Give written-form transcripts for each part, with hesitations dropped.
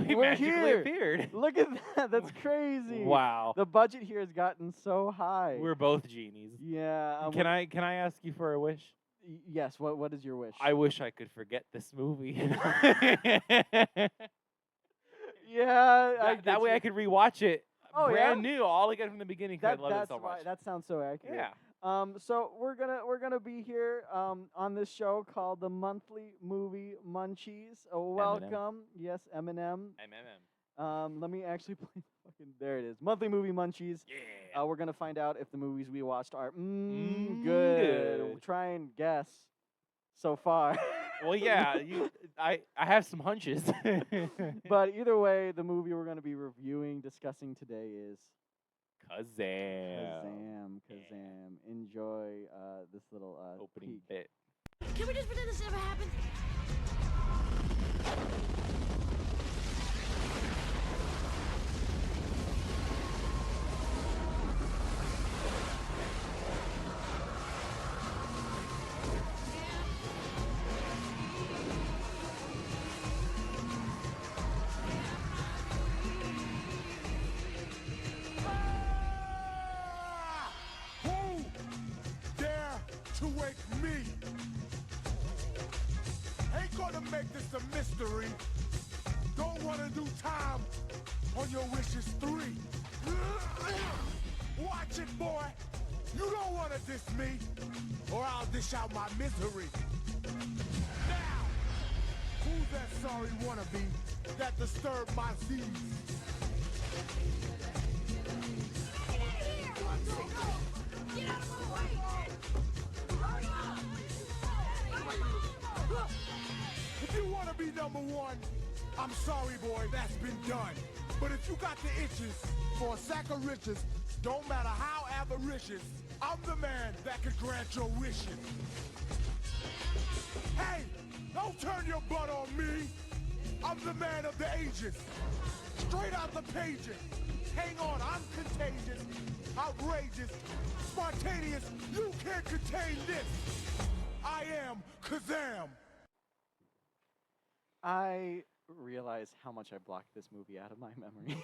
We We're magically here. appeared. Look at that. That's crazy. Wow. The budget here has gotten so high. We're both genies. Yeah. Can I ask you for a wish? Yes. What is your wish? I wish I could forget this movie. Yeah. That way I could rewatch it Oh, brand yeah? new all again from the beginning because I love it That's so much. right. That sounds so accurate. Yeah. So we're gonna be here on this show called the Monthly Movie Munchies. Welcome, yes, Eminem. Let me actually play. There it is. Monthly Movie Munchies. Yeah. We're gonna find out if the movies we watched are good. Good. We'll try and guess. So far. Well, yeah. I have some hunches. But either way, the movie we're gonna be reviewing, discussing today is Kazaam. Kazaam. Enjoy this little Opening peek. bit. Can we just pretend this never happened? Who dare to wake me? Ain't gonna make this a mystery. Don't wanna do time on your wishes 3. Watch it, boy. You don't wanna diss me, or I'll dish out my misery. Now, who's that sorry wannabe that disturbed my seeds? Get out of my way! Hurry up! If you want to be number 1, I'm sorry, boy, that's been done. But if you got the itches for a sack of riches, don't matter how avaricious, I'm the man that could grant your wishes. Hey, don't turn your butt on me. I'm the man of the ages. Straight out the pages. Hang on, I'm contagious, outrageous, spontaneous. You can't contain this. I am Kazaam. I realize how much I blocked this movie out of my memory.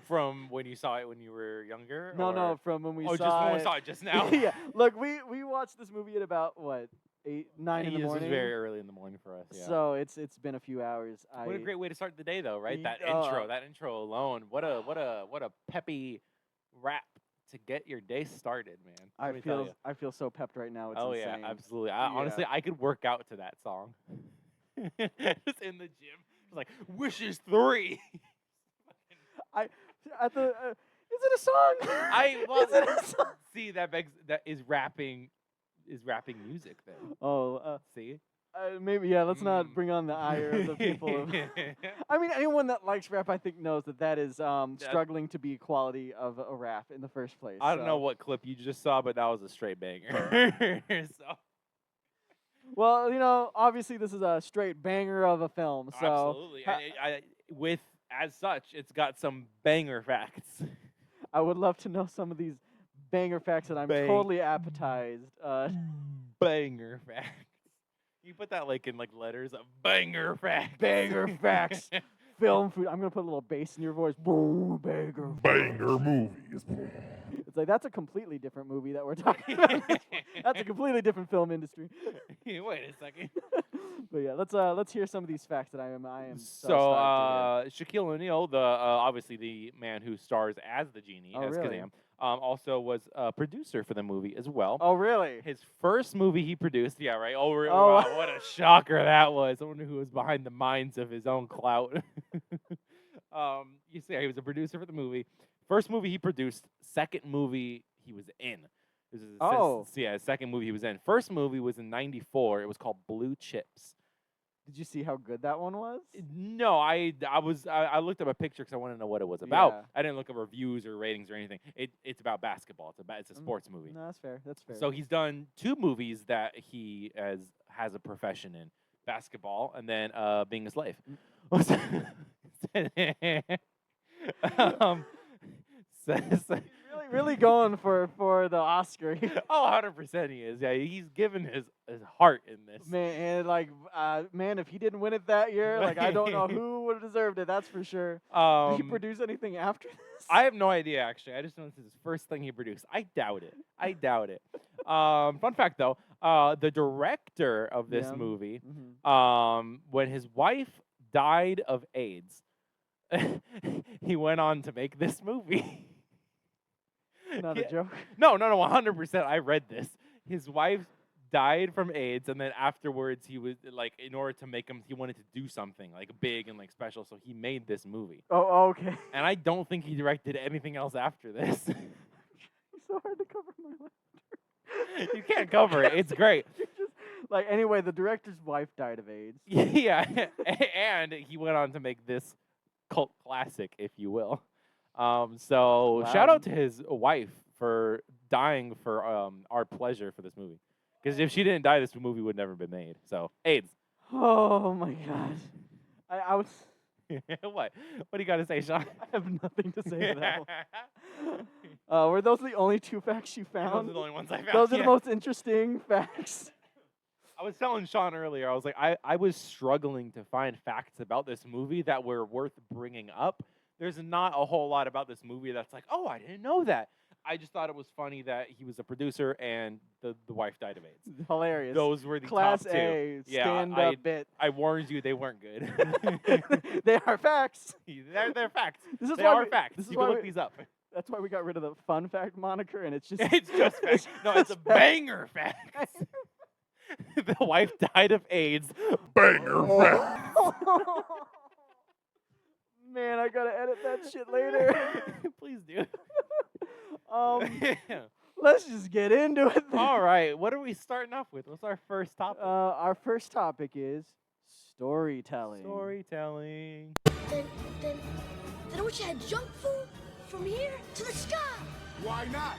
From when you saw it when you were younger? No, from when we Oh, saw just when it. we saw it just now? Yeah, look, we watched this movie at about what 8, 9 in the This was morning. very early in the morning for us. Yeah. So it's been a few hours. What a great way to start the day, though, right? That Uh, intro alone. What a peppy rap to get your day started, man. Let me tell ya. I feel so pepped right now. It's Oh insane. yeah, absolutely. Honestly, I could work out to that song. Just in the gym, just like wishes 3. I the is it a song? Is it a song? See that is rapping music then. Oh, See. maybe yeah. Let's not bring on the ire of the people. I mean, anyone that likes rap, I think, knows that is struggling to be quality of a rap in the first place. I don't know what clip you just saw, but that was a straight banger. So. Well, obviously this is a straight banger of a film. So Absolutely, and as such, it's got some banger facts. I would love to know some of these banger facts that I'm totally appetized. Banger facts. You put that like in like letters of banger facts. Banger facts. Film food. I'm gonna put a little bass in your voice. Boom, banger movies. It's like that's a completely different movie that we're talking about. That's a completely different film industry. Wait a second. But yeah, let's hear some of these facts that I am so stoked to Shaquille O'Neal, the obviously the man who stars as the genie as really? Kazaam, also was a producer for the movie as well. Oh really? His first movie he produced, yeah, right. Oh, Oh. wow, what a shocker that was! I wonder who was behind the minds of his own clout. You see, he was a producer for the movie. First movie he produced. Second movie he was in. This is his second movie he was in. First movie was in '94. It was called Blue Chips. Did you see how good that one was? No, I looked up a picture because I wanted to know what it was about. Yeah. I didn't look up reviews or ratings or anything. It's about basketball. It's a sports movie. No, that's fair. That's fair. So he's done 2 movies that he has a profession in: basketball and then being a slave. He's really really going for the Oscar. Oh, 100% he is. Yeah, he's given his heart in this. Man, and like, man, if he didn't win it that year, like, I don't know who would have deserved it. That's for sure. Did he produce anything after this? I have no idea, actually. I just know this is his first thing he produced. I doubt it. Fun fact, though, the director of this movie, when his wife died of AIDS, he went on to make this movie. Not a joke. No, 100%. I read this. His wife died from AIDS, and then afterwards he was like, in order to make him, he wanted to do something like big and like special, so he made this movie. Oh, okay. And I don't think he directed anything else after this. It's so hard to cover my laughter. You can't cover it. It's great. Just, like, anyway, the director's wife died of AIDS. Yeah, and he went on to make this cult classic, if you will. So Wow. shout out to his wife for dying for our pleasure for this movie. Because if she didn't die, this movie would never been made. So AIDS. Oh my God. I was. What? What do you got to say, Sean? I have nothing to say to that one. Were those the only 2 facts you Those found? are the only ones I found. Those are the most interesting facts. I was telling Sean earlier, I was like, I was struggling to find facts about this movie that were worth bringing up. There's not a whole lot about this movie that's like, oh, I didn't know that. I just thought it was funny that he was a producer and the wife died of AIDS. Hilarious. Those were the Class top 2. A Yeah, stand-up bit. I warned you, they weren't good. They are facts. They're facts. This is They why are we- facts. this is You why can look we- these up. That's why we got rid of the fun fact moniker, and it's just It's just facts. No, it's a just banger facts. The wife died of AIDS. Banger facts. Man, I gotta edit that shit later. Please do. Let's just get into it. Then. All right, what are we starting off with? What's our first topic? Our first topic is storytelling. Storytelling. Then I wish I had junk food from here to the sky. Why not?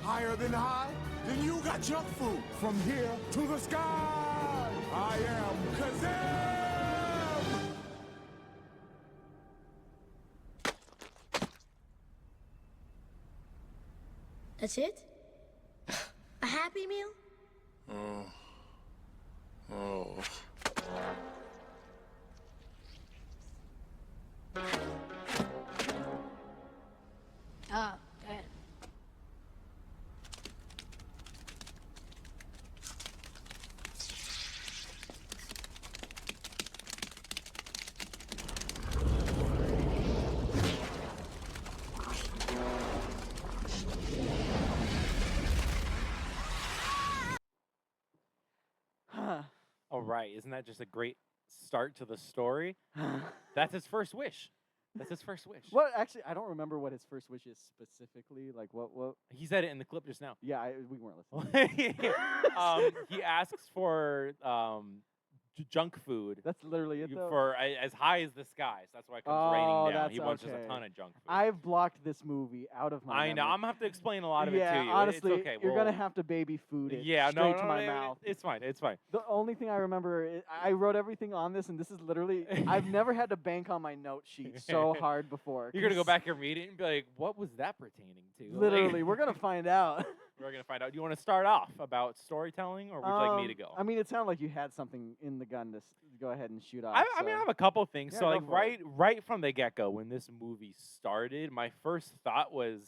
Higher than high? Then you got junk food from here to the sky. I am Kazaam. That's it? A Happy Meal? Oh. Go ahead. All right, isn't that just a great start to the story? That's his first wish. That's his first wish. What actually? I don't remember what his first wish is specifically. Like what? He said it in the clip just now. Yeah, we weren't listening. He asks for junk food. That's literally it, though. For as high as the sky. So that's why it comes raining down. He that's wants just okay. a ton of junk food. I've blocked this movie out of my I know. memory. I'm gonna have to explain a lot of yeah, it to you. honestly, It's okay. you're we'll- gonna have to baby food it Yeah, straight no, to my no, mouth. It's fine. It's fine. The only thing I remember, I wrote everything on this, and this is literally, I've never had to bank on my note sheet so hard before. You're gonna go 'cause back and read it and be like, "What was that pertaining to?" Like, Literally, we're gonna find out. we're gonna find out. Do you want to start off about storytelling, or would you like me to go? I mean, it sounded like you had something in the gun to go ahead and shoot off. I mean, I have a couple things. Yeah, so, go like, for it. right from the get-go, when this movie started, my first thought was,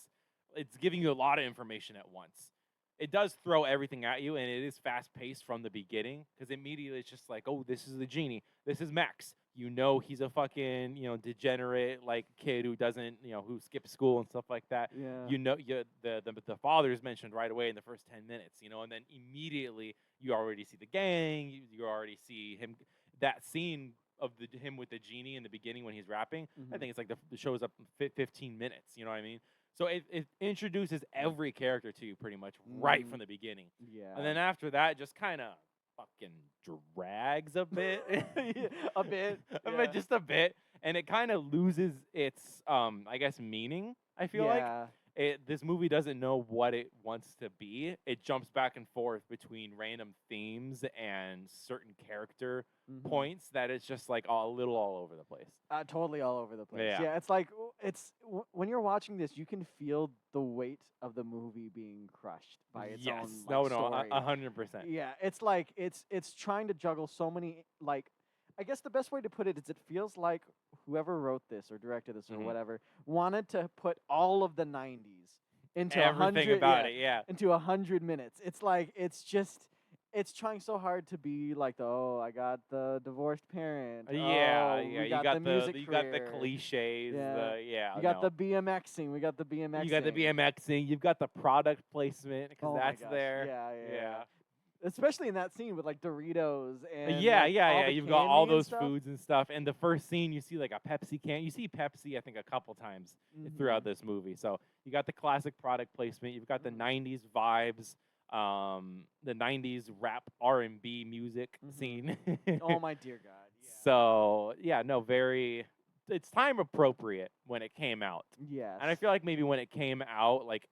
it's giving you a lot of information at once. It does throw everything at you, and it is fast-paced from the beginning, because immediately it's just like, oh, this is the genie. This is Max. You know he's a fucking, degenerate, like, kid who doesn't, who skips school and stuff like that. Yeah. You know, the father is mentioned right away in the first 10 minutes, and then immediately you already see the gang. You already see him. That scene of him with the genie in the beginning when he's rapping, I think it's like the show's up in 15 minutes. You know what I mean? So it introduces every character to you pretty much right from the beginning. Yeah. And then after that, just kind of fucking drags a bit. a bit. Just a bit. And it kind of loses its, I guess, meaning, I feel like. Yeah. this movie doesn't know what it wants to be. It jumps back and forth between random themes and certain character points that it's just like a little all over the place. Totally all over the place. Yeah. Yeah, it's like when you're watching this, you can feel the weight of the movie being crushed by its own story. 100%. Yeah, it's like it's trying to juggle so many, like, I guess the best way to put it is it feels like whoever wrote this or directed this or whatever wanted to put all of the 90s into everything 100 about it, yeah. into 100 minutes. It's like it's trying so hard to be like I got the divorced parent. Yeah, you got the music you got the career. cliches. Yeah. You got the BMXing. We got the BMXing. You got the BMXing. You've got the product placement because that's there. Yeah. Especially in that scene with like Doritos and You've got all those stuff. foods and stuff. And the first scene, you see like a Pepsi can. You see Pepsi, I think, a couple times throughout this movie. So you got the classic product placement. You've got the '90s vibes, the '90s rap R&B music scene. Oh my dear God! Yeah. So it's time appropriate when it came out. Yes. And I feel like maybe when it came out, like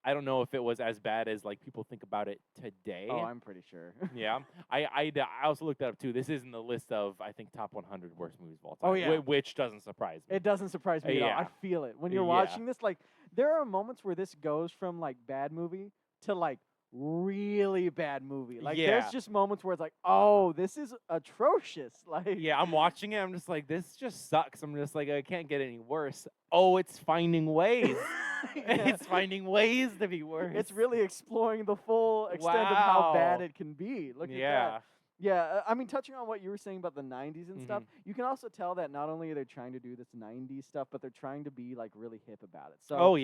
I don't know if it was as bad as like people think about it today. Oh, I'm pretty sure. Yeah. I also looked that up too. This is in the list of, I think, top 100 worst movies of all time. Oh, yeah. Which doesn't surprise me. It doesn't surprise me at all. I feel it. When you're watching this, like, there are moments where this goes from, like, bad movie to, like, really bad movie. Like, there's just moments where it's like, oh, this is atrocious. Like, yeah, I'm watching it. I'm just like, this just sucks. I'm just like, I can't get any worse. Oh, it's finding ways. It's finding ways to be worse. It's really exploring the full extent of how bad it can be. Look at that. Yeah, I mean, touching on what you were saying about the 90s and stuff, you can also tell that not only are they trying to do this 90s stuff, but they're trying to be, like, really hip about it. So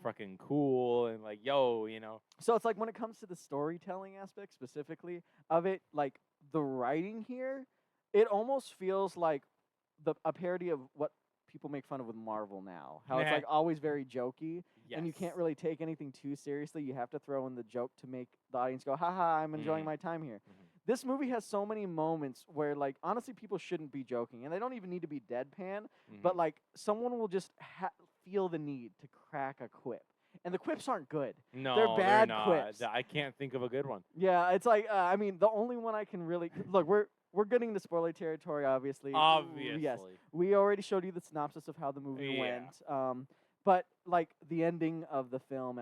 fucking cool and, like, yo, you know. So it's like when it comes to the storytelling aspect specifically of it, like, the writing here, it almost feels like a parody of what people make fun of with Marvel now. How it's, like, always very jokey, and you can't really take anything too seriously. You have to throw in the joke to make the audience go, haha, I'm enjoying my time here. This movie has so many moments where, like, honestly, people shouldn't be joking. And they don't even need to be deadpan. But, like, someone will just feel the need to crack a quip. And the quips aren't good. No, they're bad not. quips. I can't think of a good one. Yeah, it's like, I mean, the only one I can really... Look, we're getting into spoiler territory, obviously. Obviously. Yes. We already showed you the synopsis of how the movie went. But, like, the ending of the film,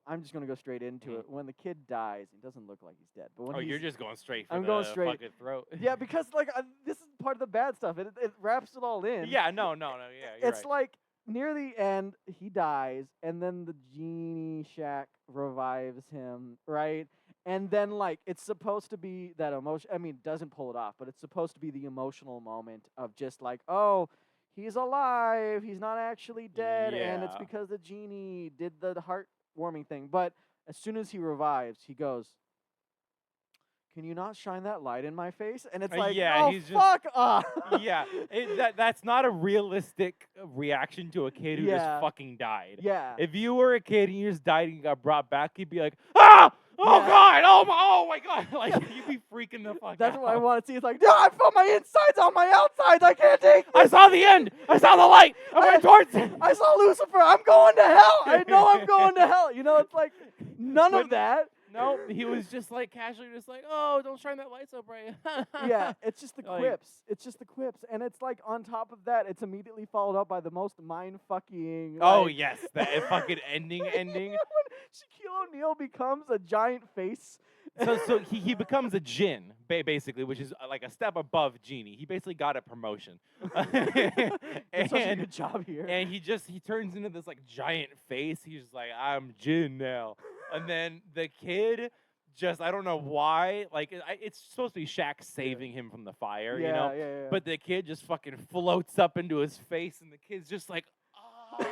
I'm just going to go straight into it. When the kid dies, he doesn't look like he's dead. But when you're just going straight for I'm the going straight. fucking throat. Yeah, because, like, this is part of the bad stuff. It wraps it all in. Yeah, no. Yeah, it's like, near the end, he dies, and then the genie shack revives him, right? And then, like, it's supposed to be that emotion. I mean, it doesn't pull it off, but it's supposed to be the emotional moment of just like, oh, he's alive. He's not actually dead. And it's because the genie did the heartwarming thing. But as soon as he revives, he goes, can you not shine that light in my face? And it's like, he's fuck off. Yeah, that's not a realistic reaction to a kid who just fucking died. Yeah. If you were a kid and you just died and you got brought back, you'd be like, ah! Oh, God! Oh my God! Like, you'd be freaking the fuck out. That's what I want to see. It's like, no, I felt my insides on my outsides. I can't take this. I saw the end. I saw the light. I went towards it. I saw Lucifer. I'm going to hell. I know I'm going to hell. You know, it's like none of that. No, he was just like casually just like, oh, don't shine that light so bright. Yeah, it's just the quips. It's just the quips. And it's like on top of that, it's immediately followed up by the most mind-fucking... Oh, yes, that fucking ending. When Shaquille O'Neal becomes a giant face. So he becomes a djinn, basically, which is like a step above genie. He basically got a promotion. Such a good job here. And he turns into this like giant face. He's just like, I'm djinn now. And then the kid just, I don't know why, like, it's supposed to be Shaq saving him from the fire, you know? Yeah. But the kid just fucking floats up into his face, and the kid's just like, oh.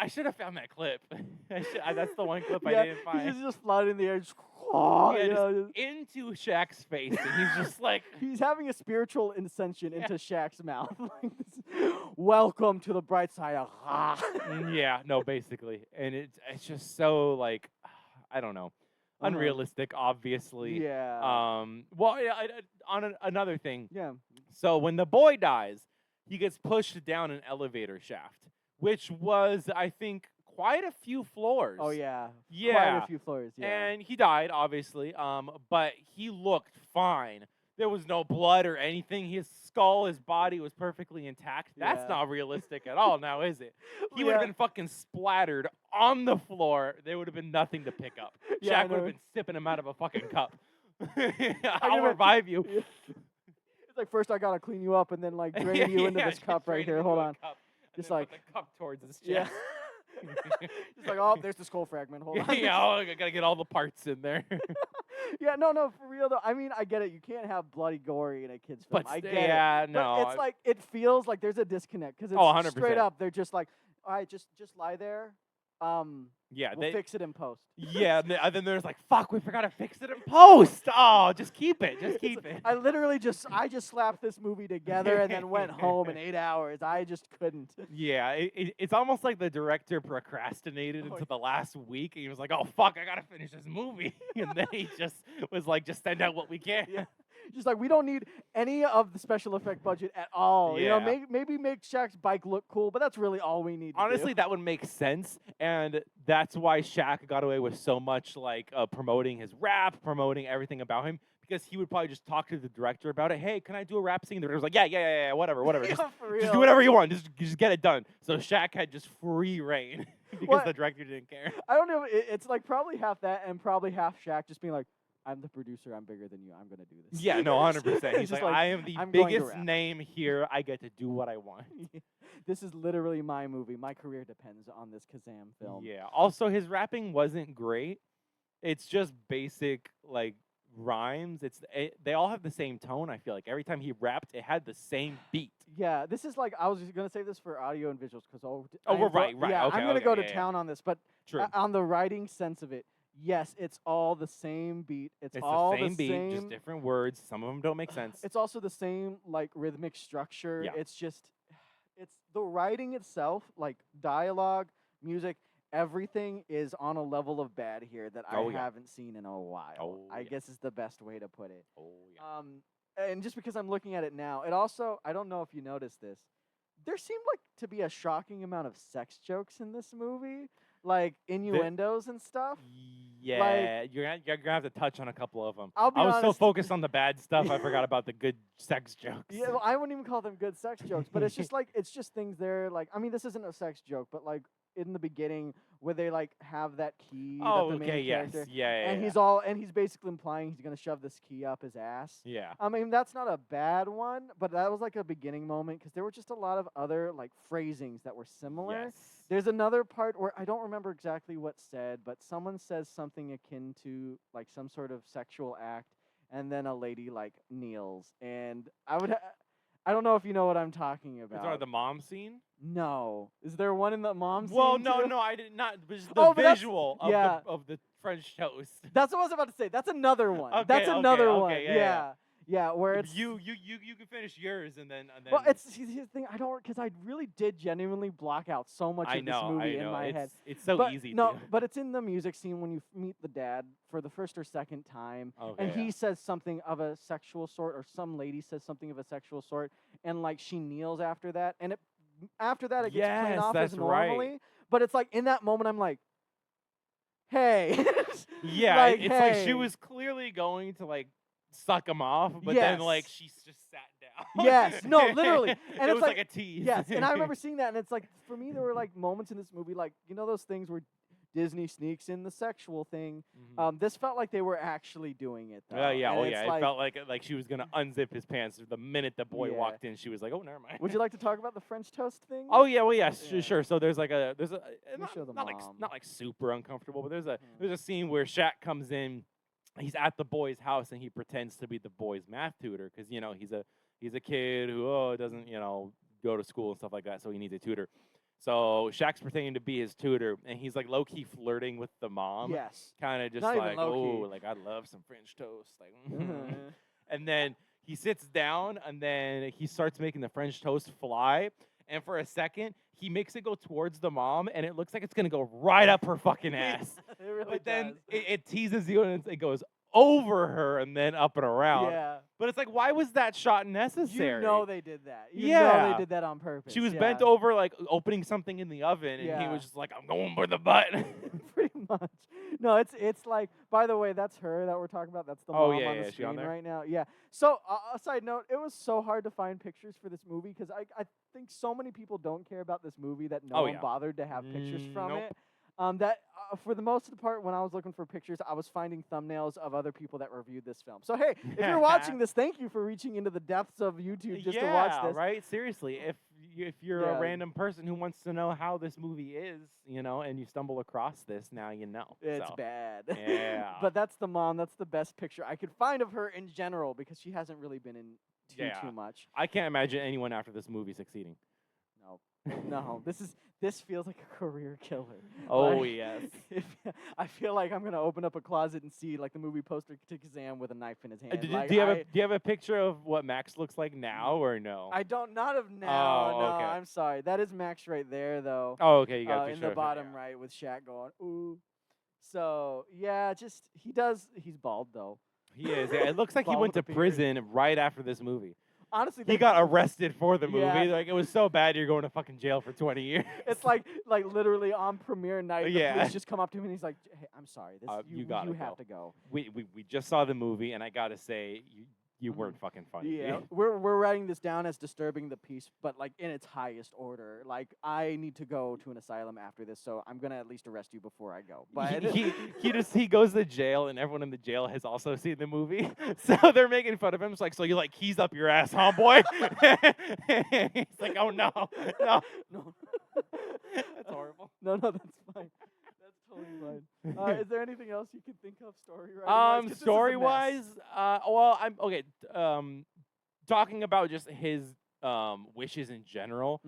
I should have found that clip. That's the one clip I didn't find. He's just floating in the air, just into Shaq's face, and he's just like... He's having a spiritual ascension into Shaq's mouth. Welcome to the bright side of... Yeah, no, basically. And it's just so, like, I don't know, unrealistic, obviously. Yeah. Another thing. Yeah. So when the boy dies, he gets pushed down an elevator shaft, which was, I think, quite a few floors. Oh yeah. Yeah. Quite a few floors. Yeah. And he died, obviously. But he looked fine. There was no blood or anything. His skull, his body was perfectly intact. That's Yeah. not realistic at all, now is it? He would have been fucking splattered on the floor. There would have been nothing to pick up. Yeah, I Shaq would have know. been sipping him out of a fucking cup. I'll revive you. Yeah. It's like, first I gotta clean you up and then like drain you into this just cup right drain here. into Hold a on. cup, and Just then like- put the cup towards his Yeah. chest. It's like, oh, there's the skull fragment. Hold on. Yeah, oh, I gotta get all the parts in there. Yeah, no, for real though. I mean, I get it. You can't have bloody gory in a kids film. But I get yeah, it. no. But it's like it feels like there's a disconnect because it's Oh, 100%. straight up. They're just like, all right, just lie there. Yeah, We'll fix it in post. Yeah, and then there's like, fuck, we forgot to fix it in post. Oh, just keep it. Just keep it. I literally just slapped this movie together and then went home in 8 hours. I just couldn't. Yeah, it's almost like the director procrastinated Oh, into the last week. And he was like, oh, fuck, I got to finish this movie. And then he just was like, just send out what we can. Yeah. Just like, we don't need any of the special effect budget at all. You know, Yeah. maybe make Shaq's bike look cool, but that's really all we need to Honestly, do. that would make sense, and that's why Shaq got away with so much, like promoting his rap, promoting everything about him, because he would probably just talk to the director about it. Hey, can I do a rap scene? The director was like, yeah, whatever. Yeah, Just, for real. just do whatever you want. Just get it done. So Shaq had just free reign because What? the director didn't care. I don't know. It's like probably half that and probably half Shaq just being like, I'm the producer. I'm bigger than you. I'm gonna do this. Yeah, no, 100%. It's He's just like, I am the I'm going to biggest rap. name here. I get to do what I want. This is literally my movie. My career depends on this Kazaam film. Yeah. Also, his rapping wasn't great. It's just basic like rhymes. They all have the same tone. I feel like every time he rapped, it had the same beat. Yeah, this is like, I was just gonna save this for audio and visuals because We're right. Yeah, Okay, I'm gonna okay, go to yeah. town on this, but True. on the writing sense of it, yes, it's all the same beat. It's all the same beat, same. just different words. Some of them don't make sense. It's also the same like rhythmic structure. Yeah. It's just, it's the writing itself, like dialogue, music, everything is on a level of bad here that I Oh, yeah. haven't seen in a while. Oh, I yeah. guess is the best way to put it. Oh yeah. And just because I'm looking at it now, it also, I don't know if you noticed this, there seemed like to be a shocking amount of sex jokes in this movie, like innuendos and stuff. Yeah, you're gonna have to touch on a couple of them. I'll be I was so honest. focused on the bad stuff, I forgot about the good sex jokes. Yeah, well, I wouldn't even call them good sex jokes, but it's just like, it's just things there. Like, I mean, this isn't a sex joke, but like in the beginning where they like have that key. Oh, that the main okay, yes, character, yeah, and yeah. he's basically implying he's gonna shove this key up his ass. Yeah. I mean, that's not a bad one, but that was like a beginning moment because there were just a lot of other like phrasings that were similar. Yes. There's another part where I don't remember exactly what's said, but someone says something akin to like some sort of sexual act, and then a lady like kneels, and I don't know if you know what I'm talking Is about. there the mom scene? No, is there one in the mom scene? Well, too? no, I did not. It was the Oh, but that's- visual yeah. of the French toast. That's what I was about to say. That's another one. Okay, That's okay, another okay, one. yeah. Yeah, where it's You can finish yours and then. well, it's here's the thing. I don't because I really did genuinely block out so much I of know, this movie I know. in my head. It's so but easy. No, to. but it's in the music scene when you meet the dad for the first or second time, Okay, and he yeah. says something of a sexual sort, or some lady says something of a sexual sort, and like she kneels after that, and after that it gets played Yes, off as that's right. normally. But it's like in that moment I'm like, hey, Yeah, like, it's like she hey. was clearly going to like suck him off, but Yes. then like she just sat down. Yes, no, literally. And it it's was like- like a tease. yes, and I remember seeing that, and it's like for me there were like moments in this movie, like you know those things where Disney sneaks in the sexual thing. Mhm. This felt like they were actually doing it. Though. Oh yeah, and oh it's yeah. like, It felt like she was gonna unzip his pants the minute the boy Yeah. walked in. She was like, "Oh, never mind." Would you like to talk about the French toast thing? Oh yeah, well yeah, Yeah. sure. So there's a me show the not like mom. not like super uncomfortable, but Mhm. there's a scene where Shaq comes in. He's at the boy's house and he pretends to be the boy's math tutor because you know he's a kid who doesn't go to school and stuff like that, so he needs a tutor. So Shaq's pretending to be his tutor, and he's like low key flirting with the mom. Yes. Kind of just Not even like, low-key. oh, like I love some French toast, like. Mhm. And then he sits down, and then he starts making the French toast fly. And for a second, he makes it go towards the mom, and it looks like it's gonna go right up her fucking ass. It really But then does. it teases you, and it goes over her and then up and around. Yeah. But it's like, why was that shot necessary? You know they did that. You know they did that on purpose. She was bent over, like, opening something in the oven, and he was just like, I'm going for the butt. Pretty much. No, it's like, by the way, that's her that we're talking about. That's the mom on the screen right now. Yeah. So, a side note, it was so hard to find pictures for this movie because I think so many people don't care about this movie that no one bothered to have pictures from it. That for the most of the part, when I was looking for pictures, I was finding thumbnails of other people that reviewed this film. So hey, if you're watching this, thank you for reaching into the depths of YouTube just to watch this. Right? Seriously, if you're a random person who wants to know how this movie is, you know, and you stumble across this, now you know. It's bad. Yeah. But that's the mom. That's the best picture I could find of her in general because she hasn't really been in too much. I can't imagine anyone after this movie succeeding. No, this feels like a career killer. Oh, yes. I feel like I'm gonna open up a closet and see like the movie poster to Kazaam with a knife in his hand. Do you have a picture of what Max looks like now or no? I don't, not of now. Oh, no, okay. I'm sorry. That is Max right there though. Oh, okay, you got a picture in the of bottom right with Shaq going ooh. So yeah, he's bald though. He is. Yeah, it looks like he went to prison right after this movie. Honestly, he got arrested for the movie. Yeah. Like, it was so bad you're going to fucking jail for 20 years. It's like literally on premiere night, the police just come up to him and he's like, "Hey, I'm sorry, you have to go." We just saw the movie, and I gotta say, you weren't fucking funny. Yeah, we're writing this down as disturbing the piece, but like in its highest order. Like I need to go to an asylum after this, so I'm gonna at least arrest you before I go. But he goes to jail, and everyone in the jail has also seen the movie, so they're making fun of him. It's like, so you like keys up your ass, huh, boy? He's like, oh no. That's horrible. No, that's fine. Totally fine. Is there anything else you can think of story-wise? Story-wise, well, I'm okay. Talking about just his wishes in general,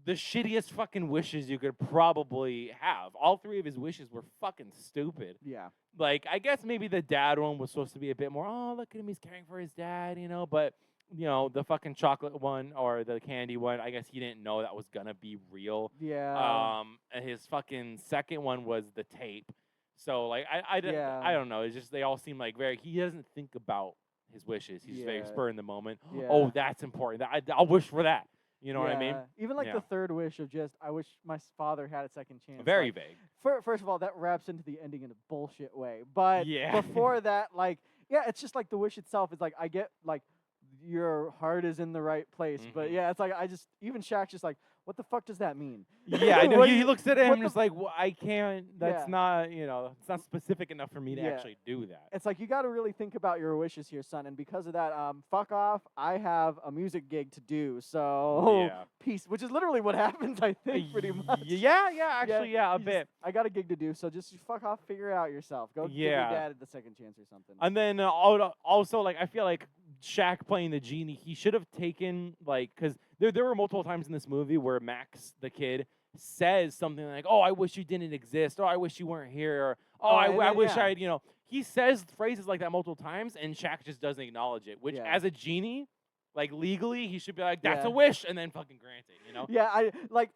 the shittiest fucking wishes you could probably have. All three of his wishes were fucking stupid. Yeah. Like, I guess maybe the dad one was supposed to be a bit more, oh, look at him, he's caring for his dad, you know, but you know, the fucking chocolate one or the candy one, I guess he didn't know that was gonna be real. Yeah. And his fucking second one was the tape. So like I don't know. It's just they all seem like he doesn't think about his wishes. He's very spur in the moment. Yeah. Oh, that's important. I'll wish for that. You know what I mean? Even like the third wish of just, I wish my father had a second chance. Very vague. First of all, that wraps into the ending in a bullshit way. But before that, like, it's just like the wish itself is like, I get like, your heart is in the right place. But yeah, it's like, even Shaq's just like, what the fuck does that mean? Yeah, I know. He looks at him and he's like, well, I can't, that's not, it's not specific enough for me to actually do that. It's like, you got to really think about your wishes here, son. And because of that, fuck off. I have a music gig to do. So, peace. Which is literally what happens, I think, pretty much. Actually, a bit. I got a gig to do, so just fuck off, figure it out yourself. Go give your dad the second chance or something. And then also, like, I feel like Shaq playing the genie, he should have taken, like, because there were multiple times in this movie where Max, the kid, says something like, oh, I wish you didn't exist, or I wish you weren't here, or I wish I'd, he says phrases like that multiple times, and Shaq just doesn't acknowledge it, which as a genie, like, legally, he should be like, that's a wish, and then fucking grant it, you know? Yeah,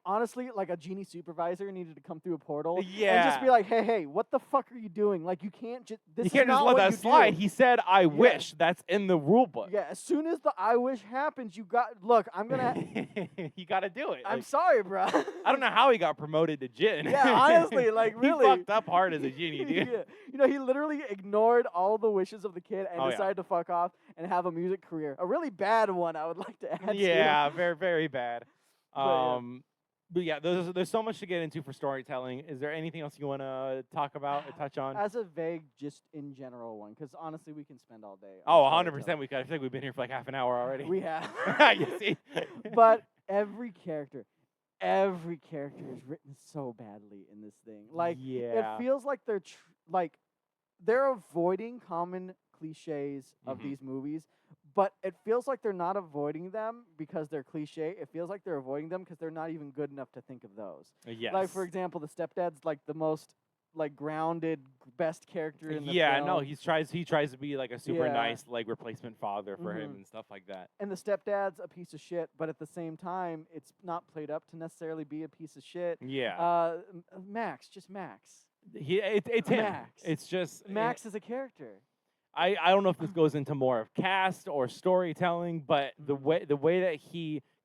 honestly, like, a genie supervisor needed to come through a portal and Yeah. just be like, hey, what the fuck are you doing? Like, you can't just, You can't just let that slide. He said, I wish. That's in the rule book. Yeah, as soon as the I wish happens, I'm gonna... You gotta do it. I'm sorry, bro. I don't know how he got promoted to Jin. Yeah, honestly, like, really. He fucked up hard as a genie, dude. He literally ignored all the wishes of the kid and decided to fuck off and have a music career. A really bad one, I would like to add. Yeah, very, very bad. But yeah, there's so much to get into for storytelling. Is there anything else you want to talk about or touch on? As a vague, just in general one, because honestly, we can spend all day. Oh, 100% we could. I feel like we've been here for like half an hour already. We have. You see? But every character is written so badly in this thing. Like, it feels like they're avoiding common cliches of these movies. But it feels like they're not avoiding them because they're cliche. It feels like they're avoiding them because they're not even good enough to think of those. Yes. Like, for example, the stepdad's like the most like grounded, best character in the film. Yeah, no, he tries to be like a super nice like replacement father for him and stuff like that. And the stepdad's a piece of shit, but at the same time, it's not played up to necessarily be a piece of shit. Yeah. Max. It's him. Max. It's just Max is a character. I don't know if this goes into more of cast or storytelling, but the way that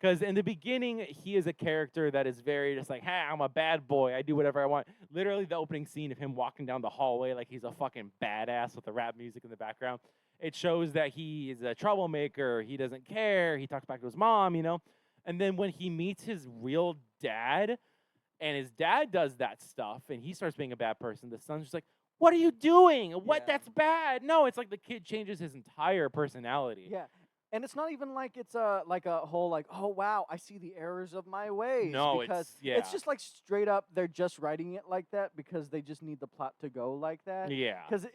because in the beginning he is a character that is very just like, hey, I'm a bad boy, I do whatever I want. Literally the opening scene of him walking down the hallway like he's a fucking badass with the rap music in the background. It shows that he is a troublemaker. He doesn't care. He talks back to his mom, you know. And then when he meets his real dad, and his dad does that stuff, and he starts being a bad person, the son's just like, what are you doing? What? Yeah. That's bad. No, it's like the kid changes his entire personality. Yeah. And it's not even like it's a whole like, oh wow, I see the errors of my ways. No, because it's just like straight up they're just writing it like that because they just need the plot to go like that. Yeah. Because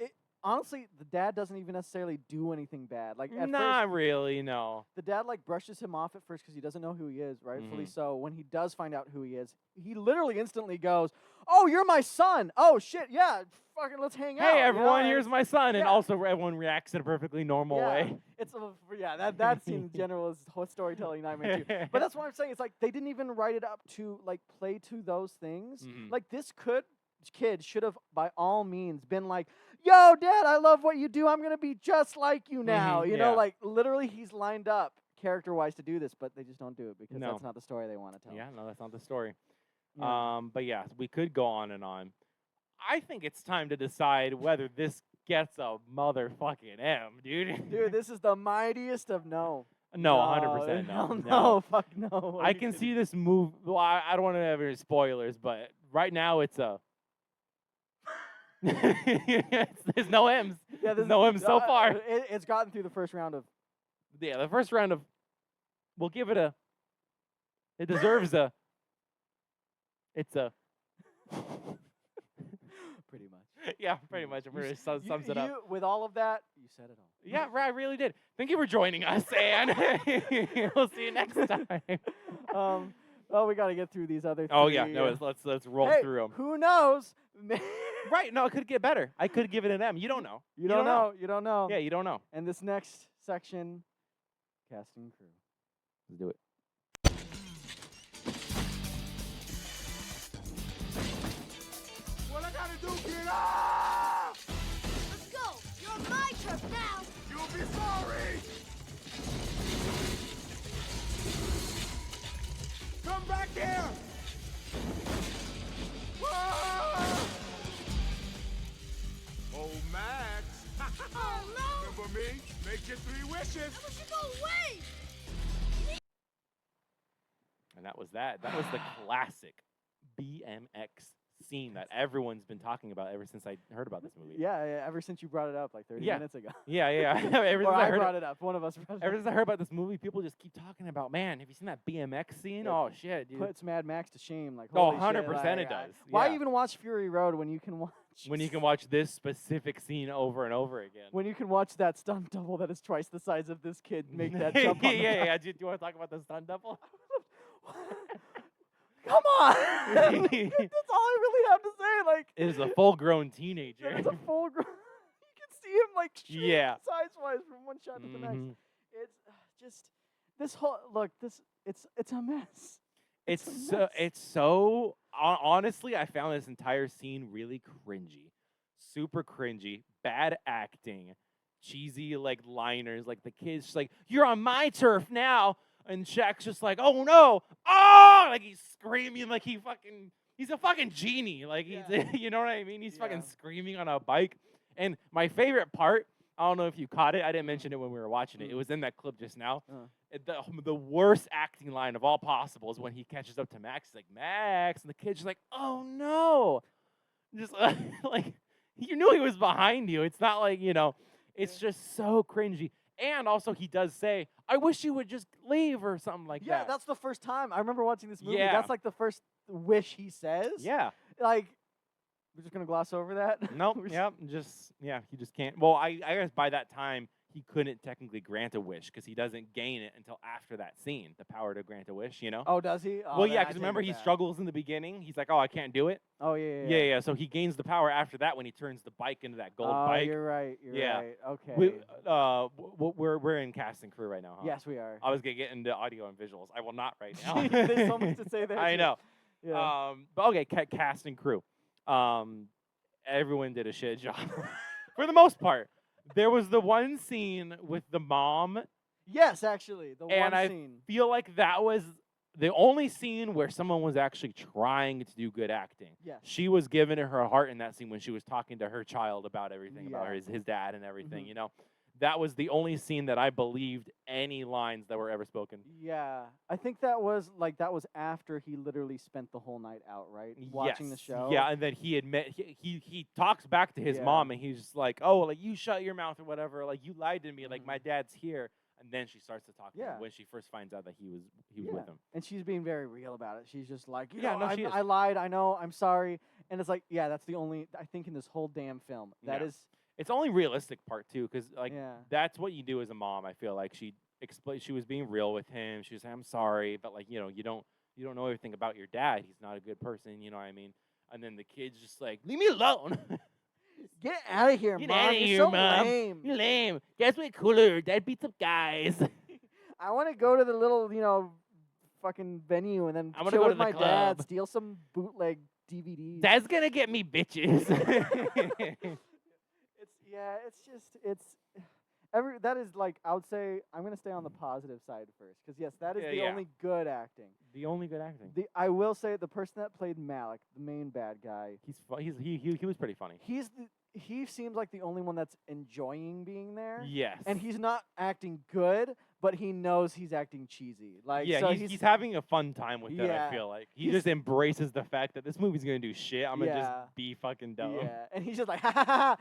honestly, the dad doesn't even necessarily do anything bad. Like at Not first, really, no. the dad like brushes him off at first because he doesn't know who he is, rightfully so. When he does find out who he is, he literally instantly goes, "Oh, you're my son. Oh shit, yeah, fucking let's hang out." Hey, you everyone, know? here's my son. And yeah. also everyone reacts in a perfectly normal way. It's that scene in general is whole storytelling nightmare too. But that's what I'm saying. It's like they didn't even write it up to like play to those things. Like this kid should have by all means been like, yo, Dad, I love what you do. I'm going to be just like you now. You know, like literally he's lined up character-wise to do this, but they just don't do it because that's not the story they want to tell. Yeah, no, that's not the story. Yeah. But yeah, we could go on and on. I think it's time to decide whether this gets a motherfucking M, dude. Dude, this is the mightiest of no. No, 100% hell no. no. Fuck no. I can see this move. Well, I don't want to have any spoilers, but right now it's a... there's no M's. Yeah, there's no M's so far. It's gotten through the first round of... Yeah, the first round of... We'll give it a... It deserves a... It's a... Pretty much. Yeah, pretty much. It really sums it up. With all of that, you said it all. Yeah, I really did. Thank you for joining us, and we'll see you next time. Well, we got to get through these other three. Oh, yeah. No, let's roll through them. Who knows? Right. No, it could get better. I could give it an M. You don't know. You don't know. You don't know. Yeah, you don't know. And this next section, casting crew. Let's do it. What I gotta do, kid? Ah! Let's go. You're on my turf now. You'll be sorry. Come back here. Ah! Oh, Max. Oh, no. Remember me? Make your 3 wishes. I wish you'd go away. And that was that. That was the classic BMX scene that everyone's been talking about ever since I heard about this movie. Yeah, ever since you brought it up like 30 minutes ago. Yeah. Ever Or since I brought it up. One of us brought it up. Ever since I heard about this movie, people just keep talking about, man, have you seen that BMX scene? Yeah. Oh, shit, dude. Puts Mad Max to shame. Like, Oh, holy 100% shit, it does. Why Yeah. even watch Fury Road when you can watch... When you can watch this specific scene over and over again. When you can watch that stunt double that is twice the size of this kid make that jump on the yeah. Do you want to talk about the stunt double? Come on! That's all I really have to say. Like, It is a full-grown teenager. it's a full grown. You can see him like shrink Yeah. size-wise from one shot to the next. Mhm. It's just this whole look. It's a mess. It's a so mess. honestly, I found this entire scene really cringy, super cringy, bad acting, cheesy like liners, like the kid's just like, "You're on my turf now," and Shaq's just like, "Oh no, oh!" Like he's screaming like he's a fucking genie, like he's you know what I mean? He's fucking screaming on a bike. And my favorite part, I don't know if you caught it. I didn't mention it when we were watching it. It was in that clip just now. The worst acting line of all possible is when he catches up to Max. He's like, Max. And the kid's just like, oh, no. Just like, you knew he was behind you. It's not like, it's just so cringy. And also he does say, I wish you would just leave or something like that. Yeah, that's the first time. I remember watching this movie. Yeah. That's like the first wish he says. Yeah. Like, we're just going to gloss over that? Nope. Yep. He just can't. Well, I guess by that time, he couldn't technically grant a wish because he doesn't gain it until after that scene, the power to grant a wish, Oh, does he? Oh, well, yeah, I because take remember it he back. struggles in the beginning. He's like, oh, I can't do it. Oh, yeah. Yeah. So he gains the power after that when he turns the bike into that gold bike. You're right. You're Yeah. right. Okay. We're in cast and crew right now, huh? Yes, we are. I was going to get into audio and visuals. I will not right now. There's so much to say there. I too. know. Yeah. But okay, cast and crew. Everyone did a shit job for the most part. There was the one scene with the mom, Yes, actually, the and one I scene. feel like that was the only scene where someone was actually trying to do good acting. Yes. She was giving it her heart in that scene when she was talking to her child about everything, about Yeah. his dad and everything, Mhm. you know. That was the only scene that I believed any lines that were ever spoken. Yeah, I think that was after he literally spent the whole night out, right? Watching the Yes. show. Yeah, and then he talks back to his Yeah. mom, and he's just like, "Oh, like you shut your mouth or whatever. Like you lied to me. Like Mhm. my dad's here." And then she starts to talk to Yeah. him when she first finds out that he was Yeah. with him. And she's being very real about it. She's just like, Yeah, no, she is. I lied. I know. I'm sorry. And it's like, yeah, that's the only I think in this whole damn film that Yeah. is. It's only realistic part too, because like Yeah. that's what you do as a mom. I feel like she was being real with him. She was saying, "I'm sorry," but like you don't know everything about your dad. He's not a good person. You know what I mean? And then the kid's just like, "Leave me alone." Get out of here, Get Mom. outta You're here, so Mom. lame. You're lame. Dad's way cooler. Dad beats up guys. I want to go to the little, fucking venue and then I wanna chill go with to the my dad, club. steal some bootleg DVDs. Dad's gonna get me bitches. It's that is like I would say I'm gonna stay on the positive side first because yes, that is the Yeah. only good acting. The only good acting. I will say the person that played Malik, the main bad guy, He was pretty funny. he seems like the only one that's enjoying being there. Yes. And he's not acting good, but he knows he's acting cheesy. Like yeah, so he's having a fun time with it. Yeah. I feel like he He's- just embraces the fact that this movie's gonna do shit. I'm gonna Yeah. just be fucking dumb. Yeah, and he's just like, ha ha ha,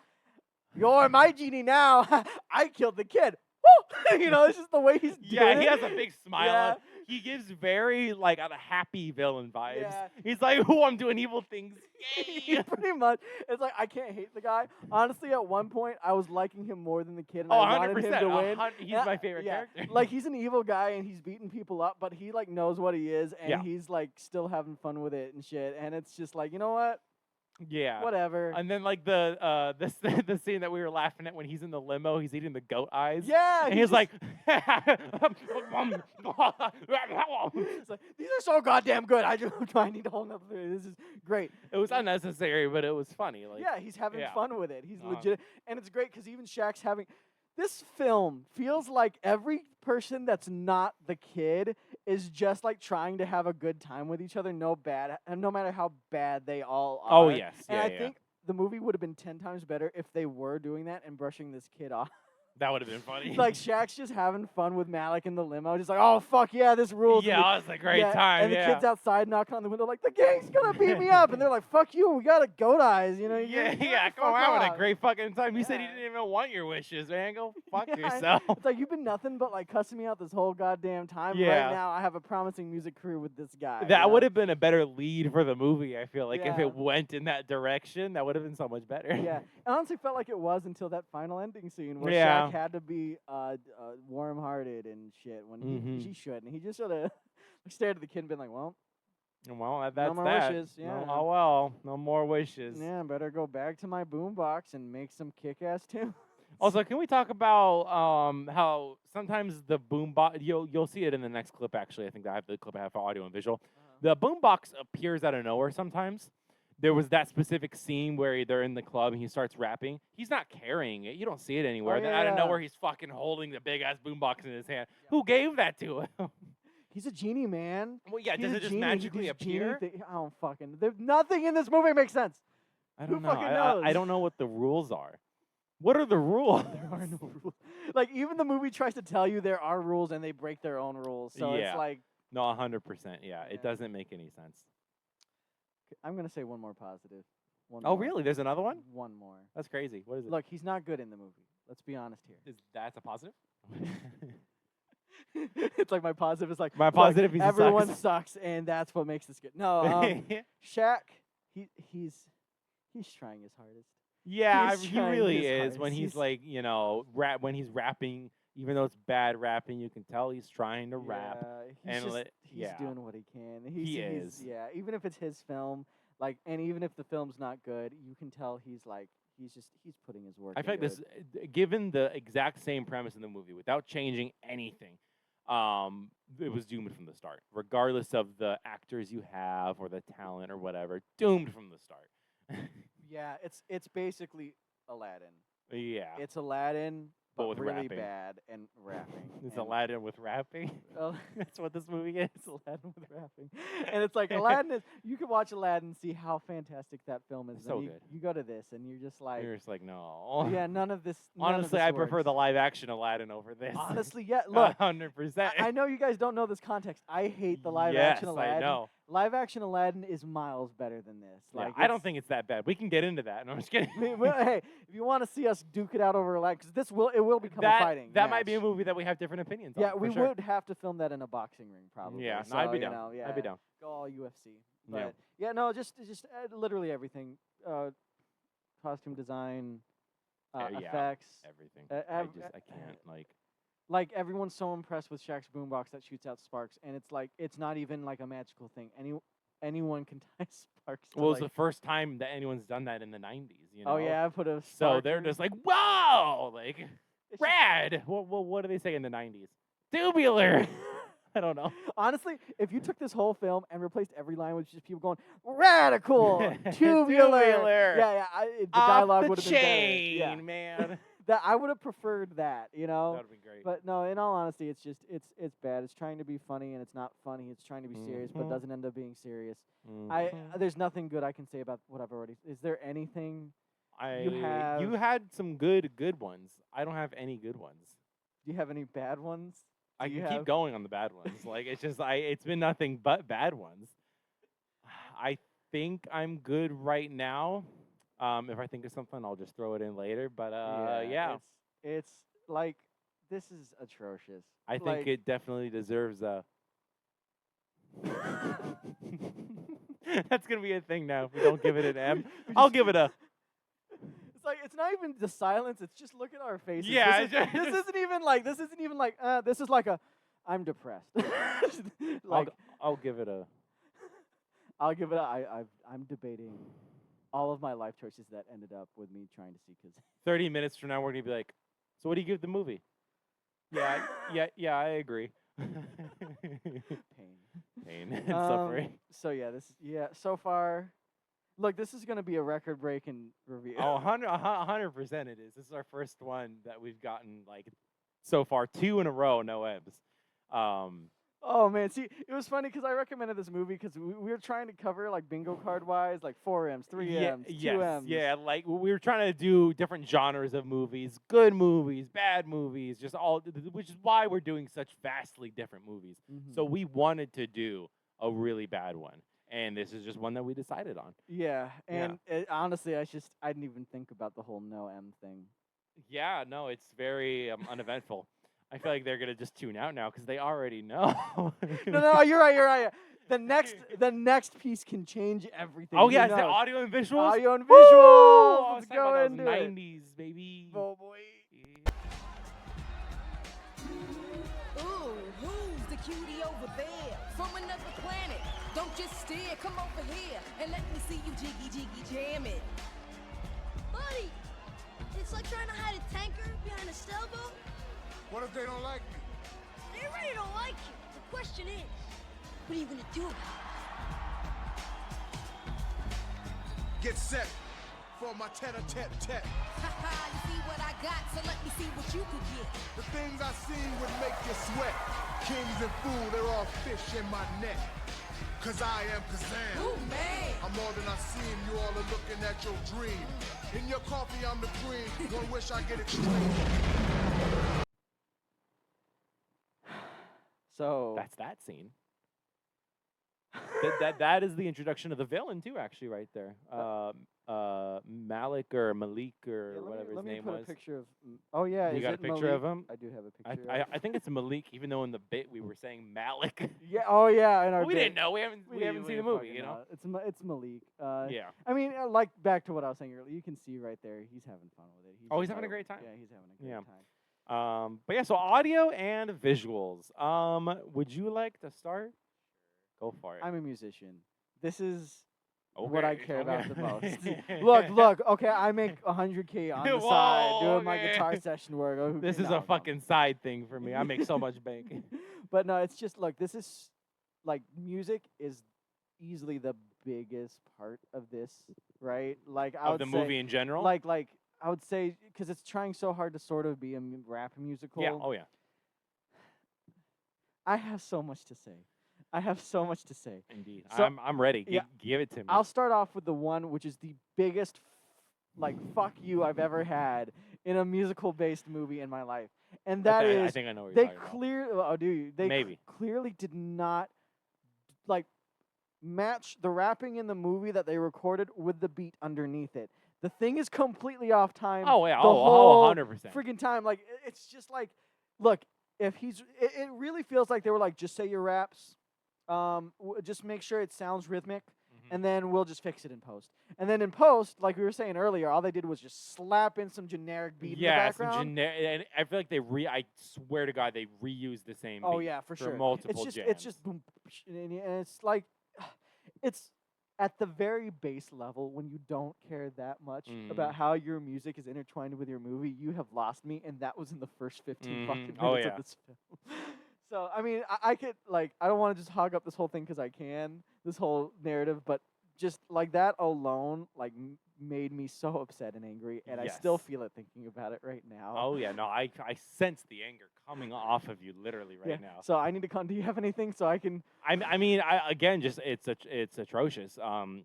you're my genie now. I killed the kid. Woo! It's just the way he's doing Yeah, it. he has a big smile. Yeah. He gives very like a happy villain vibes. Yeah. He's like, "Oh, I'm doing evil things." Yay! Pretty much. It's like I can't hate the guy. Honestly, at one point I was liking him more than the kid, and Oh, I wanted 100%. him to win. He's And my favorite character. Like he's an evil guy and he's beating people up, but he like knows what he is and Yeah. he's like still having fun with it and shit. And it's just like, you know what? Yeah. Whatever. And then like the scene that we were laughing at when he's in the limo, he's eating the goat eyes. Yeah. And he he's just- like, it's like, these are so goddamn good. I need a whole nother. This is great. it was unnecessary, but it was funny. Like, Yeah, he's having yeah. fun with it. He's Uh-huh. legit, and it's great because even Shaq's having. This film feels like every person that's not the kid is just like trying to have a good time with each other, no matter how bad they all are. Oh yes, And yeah, I yeah. think the movie would have been 10 times better if they were doing that and brushing this kid off. That would have been funny. Like Shaq's just having fun with Malik in the limo, just like, oh fuck yeah, this rules. And yeah, the- it was a great time. And the yeah. kids outside knocking on the window like, the gang's gonna beat me up, and they're like, fuck you, we got a goat eyes, you know? Yeah, You're yeah, fuck come on, having a off. great fucking time. You said you Yeah. didn't even want your wishes, man. Go fuck Yeah, yourself. It's like you've been nothing but like cussing me out this whole goddamn time. Yeah. Right now, I have a promising music career with this guy. That would have been a better lead for the movie, I feel like. If Yeah. it went in that direction, that would have been so much better. Yeah, I honestly felt like it was until that final ending scene where Yeah. Shaq had to be warm-hearted and shit when Mhm. he shouldn't. He just should have stared at the kid and been like, well, Well, that's more that. wishes, yeah. Oh well, no more wishes. yeah, better go back to my boombox and make some kick-ass tunes. Also, can we talk about how sometimes the boombox you'll see it in the next clip actually. I think that I have the clip I have for audio and visual. The boombox appears out of nowhere sometimes. There was that specific scene where they're in the club and he starts rapping. He's not carrying it. You don't see it anywhere. Oh, Then yeah, out of yeah. nowhere, he's fucking holding the big ass boombox in his hand. Who gave that to him? He's a genie, man. Well, yeah. He's Does a it just genie. He magically does genie appear? I don't fucking. There's nothing in this movie makes sense. I Who don't know. fucking I knows? don't know what the rules are. What are the rules? There are no rules. Like even the movie tries to tell you there are rules and they break their own rules. So Yeah. it's like No, 100%. Yeah, it Yeah. doesn't make any sense. I'm gonna say one more positive. One Oh, more. really? There's another one? One more. That's crazy. What is it? Look, he's not good in the movie. Let's be honest here. That's a positive? It's like my positive is like My look, positive is he everyone sucks. sucks and that's what makes this good. No, Shaq, he's trying his hardest. Yeah, He's he trying really his is. hardest. When he's like, when he's rapping, even though it's bad rapping, you can tell he's trying to rap. Yeah, and he's yeah. doing what he can. He he's- is. Yeah, even if it's his film, like, and even if the film's not good, you can tell he's putting his work. I feel like into this, it. given the exact same premise in the movie, without changing anything, it was doomed from the start. Regardless of the actors you have or the talent or whatever, doomed from the start. Yeah, it's basically Aladdin. Yeah. It's Aladdin, But but with really rapping. bad and rapping. It's and, Aladdin with rapping. Oh, That's what this movie is. it's Aladdin with rapping, and it's like Aladdin is. You can watch Aladdin and see how fantastic that film is. It's then so you, good. you go to this and you're just like, You're just like, no. yeah, none of this. Honestly, I prefer works. the live action Aladdin over this. Honestly, yeah. Look, 100%. I know you guys don't know this context. I hate the live yes, action Aladdin. I know. Live action Aladdin is miles better than this. Yeah, Like, I don't think it's that bad. We can get into that. No, I'm just kidding. Hey, if you want to see us duke it out over Aladdin, because it will become a that fighting. that might be a match. movie that we have different opinions Yeah, on. we for sure. would have to film that in a boxing ring, probably. Yeah, so, no, I'd be you down. know, yeah, I'd be down. Go all UFC. Yeah. But yeah, no, just literally everything. Costume design, Yeah, effects. Everything. I can't Like everyone's so impressed with Shaq's boombox that shoots out sparks, and it's like it's not even like a magical thing. Anyone can tie sparks. To, Well, it's the first time that anyone's done that in the 90s. You know? Oh yeah, I put a. So spark they're in. just like, whoa, like It's just- rad. What do they say in the 90s? Tubular. I don't know. Honestly, if you took this whole film and replaced every line with just people going radical, tubular, Tubular. yeah, the Off dialogue the would have been better. chain, Yeah. man. That I would have preferred that, you That know. would have been great. But no, in all honesty, it's just it's bad. It's trying to be funny and it's not funny. It's trying to be serious, but Mhm. doesn't end up being serious. Mhm. There's nothing good I can say about what I've already. Is there anything? you have- had some good ones. I don't have any good ones. Do you have any bad ones? I Do you can keep have- going on the bad ones. Like it's just it's been nothing but bad ones. I think I'm good right now. If I think of something, I'll just throw it in later. But yeah. It's like this is atrocious. I think like, it definitely deserves a. That's gonna be a thing now. If we don't give it an M, I'll give it a. It's like it's not even the silence. It's just look at our faces. Yeah, this, this isn't even like this is like a I'm depressed. like I'll give it a. I'll give it I'm debating all of my life choices that ended up with me trying to see kids. 30 minutes from now, we're gonna be like, so what do you give the movie? Yeah, I agree. Pain and suffering. So yeah, so far, look, this is gonna be a record-breaking review. Oh, 100% it is. This is our first one that we've gotten like so far, 2 in a row, no M's. Oh man, see, it was funny because I recommended this movie because we were trying to cover like bingo card wise, like 4 M's, 3 M's, 2 M's. Yeah, like we were trying to do different genres of movies, good movies, bad movies, just all, which is why we're doing such vastly different movies. Mhm. So we wanted to do a really bad one, and this is just one that we decided on. Yeah, and honestly, I didn't even think about the whole no M thing. Yeah, no, it's very uneventful. I feel like they're gonna just tune out now because they already know. No, you're right. The next piece can change everything. Oh Who yeah, is it knows? audio and visuals? Audio and Woo! visuals. I was Let's talking about go those into it. 90s, baby. Oh boy. Ooh, who's the cutie over there? From another planet. Don't just stare, come over here and let me see you jiggy jam it. Buddy, it's like trying to hide a tanker behind a sailboat. What if they don't like me? They really don't like you. The question is, what are you gonna do about Get set for my tete-a-tete-tete. Haha, you see what I got, so let me see what you could get. The things I seen would make you sweat. Kings and fools, they're all fish in my net. Cause I am Kazaam. Ooh, man. I'm more than I seem, you all are looking at your dream. In your coffee, I'm the cream. One wish I get extreme. So That's that scene. that is the introduction of the villain too, actually, right there. Malik or Malik or whatever his name let me put was. a picture of. Oh yeah, You is got a it picture Malik? of him? I do have a picture. I think it's Malik, even though in the bit we were saying Malik. Yeah. Oh yeah. In our we bit. didn't know. We haven't seen the didn't movie. fucking You know. It's Malik. Yeah. I mean, like back to what I was saying earlier. You can see right there. He's having fun with it. Oh, he's having a great time. Yeah, he's having a great Yeah. time. But yeah, so audio and visuals. Would you like to start? Go for it. I'm a musician. This is what I Okay, care about the okay. most. Look. Okay, I make $100K on the side Whoa, doing my okay. guitar session work. Oh, This is no, a no. fucking side thing for me. I make so much bank. But no, it's just like this is like music is easily the biggest part of this, right? Like I Of would the say, movie in general. like I would say because it's trying so hard to sort of be a rap musical. Yeah. Oh yeah. I have so much to say. I have so much to say. Indeed. So, I'm ready. yeah, Give it to me. I'll start off with the one which is the biggest, like, fuck you I've ever had in a musical-based movie in my life, and that is I think I know what they you're talking about. clearly. Oh, do you? They Maybe. clearly did not like match the rapping in the movie that they recorded with the beat underneath it. The thing is completely off time. Oh yeah. The whole 100%. freaking time. Like it's just like, look, if it really feels like they were like, just say your raps, just make sure it sounds rhythmic, and then we'll just fix it in post. And then in post, like we were saying earlier, all they did was just slap in some generic beat in the background. Some generic. And I feel like I swear to God, they reused the same. Oh beat yeah, for sure. Multiple it's jams. just boom, and it's like, it's at the very base level when you don't care that much about how your music is intertwined with your movie. You have lost me, and that was in the first 15 fucking minutes of this film. So I mean, I could like, I don't want to just hog up this whole thing because I can, this whole narrative, but just like that alone, like made me so upset and angry, and I still feel it thinking about it right now. Oh yeah, no, I sense the anger coming off of you literally right now. So I need to do you have anything so I can? I mean, again, just it's atrocious.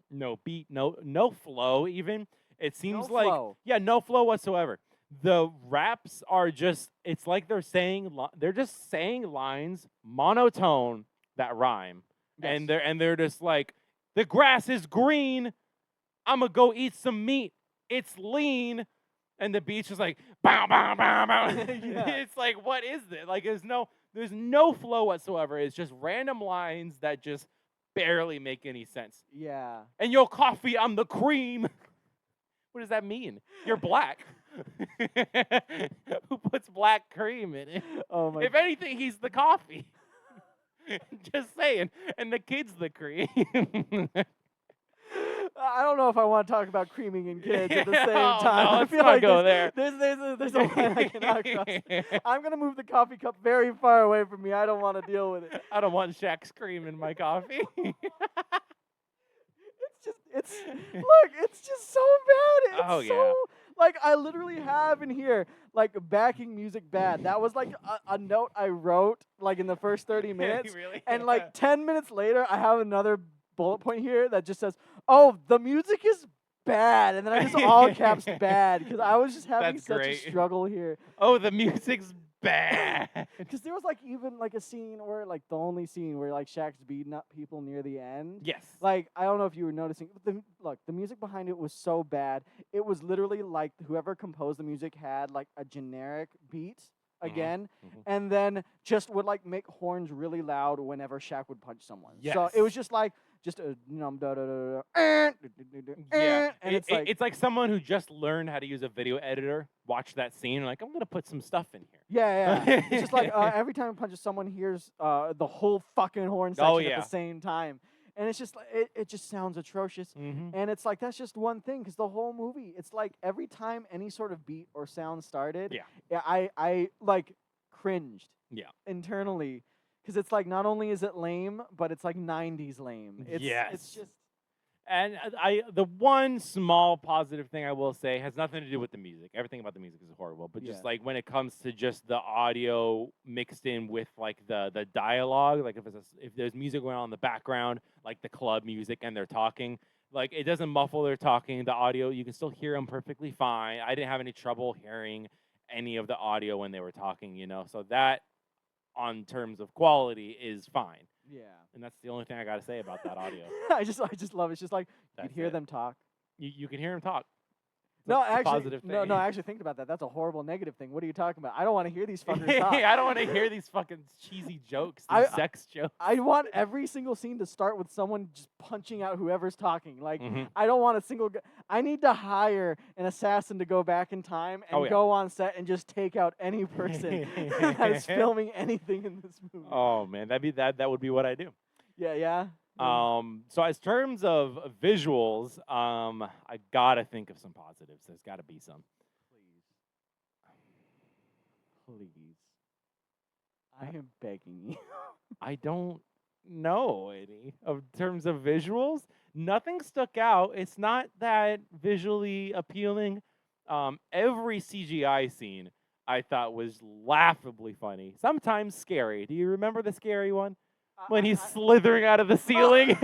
No beat, no flow even. It seems No like flow. no flow whatsoever. The raps are just, it's like they're just saying lines monotone that rhyme. Yes. And they're just like, the grass is green, I'ma go eat some meat. It's lean. And the beat's just like bow bow bow bow. It's like, what is this? Like there's no flow whatsoever. It's just random lines that just barely make any sense. Yeah. And your coffee, I'm the cream. What does that mean? You're black. Who puts black cream in it? Oh my. If anything, he's the coffee. Just saying. And the kid's the cream. I don't know if I want to talk about creaming in kids at the same time. No, I let's feel not like go there. There's a line I cannot cross. I'm gonna move the coffee cup very far away from me. I don't want to deal with it. I don't want Shaq's cream in my coffee. It's just so bad. It's so, like, I literally have in here, like, backing music bad. That was, like, a note I wrote, like, in the first 30 minutes. Really? And, like, 10 minutes later, I have another bullet point here that just says, oh, the music is bad. And then I just all caps bad because I was just having such a struggle here. Oh, the music's bad. Because there was, like, even, like, a scene where, like, the only scene where, like, Shaq's beating up people near the end. Yes. Like, I don't know if you were noticing. Look, the music behind it was so bad. It was literally like whoever composed the music had, like, a generic beat again, and then just would, like, make horns really loud whenever Shaq would punch someone. Yes. So it was just like, and it's like someone who just learned how to use a video editor watched that scene and like, I'm gonna put some stuff in here. Yeah. It's just like every time it punches, someone hears the whole fucking horn section at the same time, and it's just like it just sounds atrocious. And it's like, that's just one thing, because the whole movie, it's like every time any sort of beat or sound started, I like cringed internally. Because it's like, not only is it lame, but it's like 90s lame. It's just. And the one small positive thing I will say has nothing to do with the music. Everything about the music is horrible. But just like when it comes to just the audio mixed in with like the dialogue, like if there's music going on in the background, like the club music, and they're talking, like it doesn't muffle their talking. The audio, you can still hear them perfectly fine. I didn't have any trouble hearing any of the audio when they were talking, So that, on terms of quality, is fine. Yeah. And that's the only thing I got to say about that audio. I just love it. It's just like, you can hear them talk. You can hear them talk. No, That's actually, positive thing. no, actually, think about that. That's a horrible negative thing. What are you talking about? I don't want to hear these fuckers talk. I don't want to hear these fucking cheesy jokes, these sex jokes. I want every single scene to start with someone just punching out whoever's talking. Like, I don't want a single. I need to hire an assassin to go back in time and go on set and just take out any person that is filming anything in this movie. Oh man, that would be what I do. Yeah. So as terms of visuals, I gotta think of some positives. There's gotta be some. Please. I am begging you. I don't know any. Of terms of visuals, nothing stuck out. It's not that visually appealing. Every CGI scene I thought was laughably funny, sometimes scary. Do you remember the scary one when he's slithering out of the ceiling?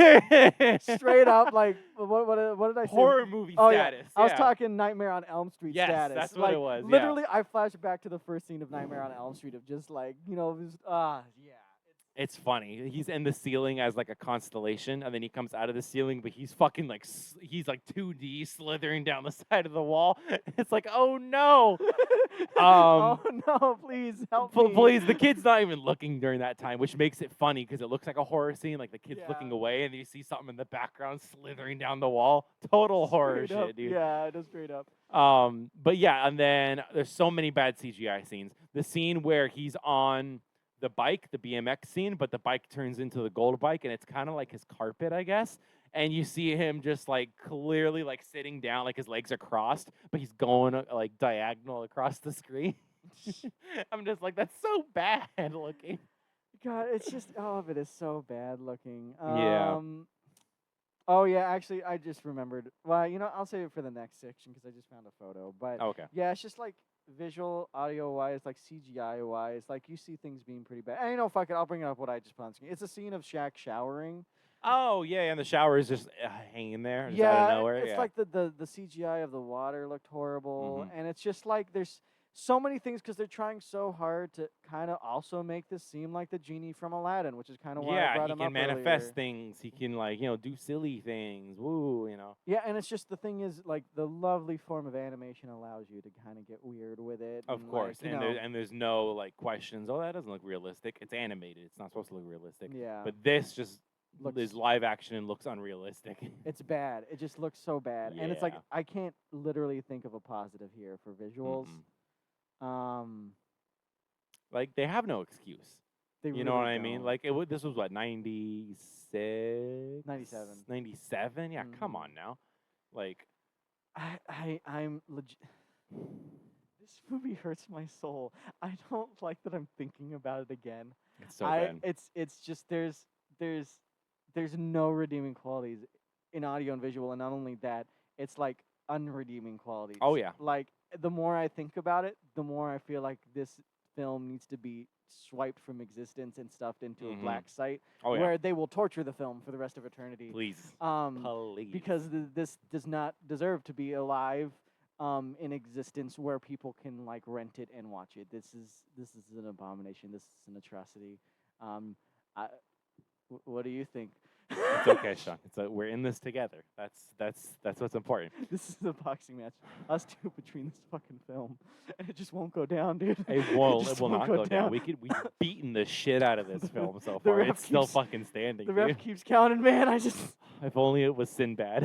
Straight up, like what did I say? Horror movie Oh status. yeah, I was talking Nightmare on Elm Street Yes, status. that's what like, it was, yeah. Literally, I flashed back to the first scene of Nightmare on Elm Street of just like just, yeah. It's funny. He's in the ceiling as like a constellation, and then he comes out of the ceiling, but he's fucking like he's like 2D slithering down the side of the wall. It's like, oh no. Oh no! Please help me. Please, the kid's not even looking during that time, which makes it funny because it looks like a horror scene. Like the kid's looking away, and you see something in the background slithering down the wall. Total horror shit, dude. Yeah, just straight up. But yeah, and then there's so many bad CGI scenes. The scene where he's on the bike, the BMX scene, but the bike turns into the gold bike, and it's kind of like his carpet, I guess. And you see him just like clearly like sitting down, like his legs are crossed, but he's going like diagonal across the screen. I'm just like, that's so bad looking. God, it's just all of it is so bad looking. Yeah. Oh yeah, actually, I just remembered. Well, I'll save it for the next section because I just found a photo. But Okay. yeah, it's just like visual, audio wise, like CGI wise, like you see things being pretty bad. And fuck it, I'll bring it up what I just put on screen. It's a scene of Shaq showering. Oh yeah, and the shower is just hanging there, just yeah, out of nowhere. It's like the CGI of the water looked horrible, Mhm. and it's just like there's so many things because they're trying so hard to kind of also make this seem like the genie from Aladdin, which is kind of why I brought he him can up manifest earlier. things. He can like do silly things. Woo, Yeah, and it's just the thing is like the lovely form of animation allows you to kind of get weird with it. Of and, course, like, and there's no like questions. Oh, that doesn't look realistic. It's animated. It's not supposed to look realistic. Yeah. But this just Looks- is live action and looks unrealistic. It's bad. It just looks so bad, and it's like Yeah. I can't literally think of a positive here for visuals. Like they have no excuse. They You know what really I mean? don't. Like this was what 96, 97. 97. Yeah, come Mhm. on now. Like I'm legit. This movie hurts my soul. I don't like that I'm thinking about it again. it's so bad. It's just there's no redeeming qualities in audio and visual, and not only that, it's like unredeeming qualities. Oh, yeah. Like the more I think about it, the more I feel like this film needs to be swiped from existence and stuffed into a black site Oh yeah. where they will torture the film for the rest of eternity. Please. Please. Because this does not deserve to be alive in existence where people can like rent it and watch it. This is an abomination. This is an atrocity. What do you think? It's okay, Sean. We're in this together. That's what's important. This is a boxing match. Us two between this fucking film, and it just won't go down, dude. It will just not won't go down. We've beaten the shit out of this film so The far. ref It's still keeps- fucking standing. The ref dude. keeps counting, man. If only it was Sinbad.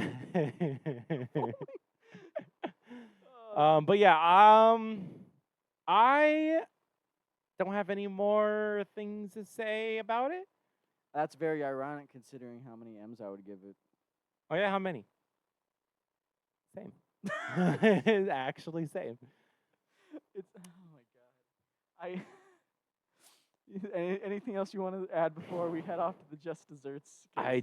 But yeah, I don't have any more things to say about it. That's very ironic considering how many M's I would give it. Oh yeah, how many? Same. Actually, same. It's oh my god. Anything else you want to add before we head off to the just desserts? I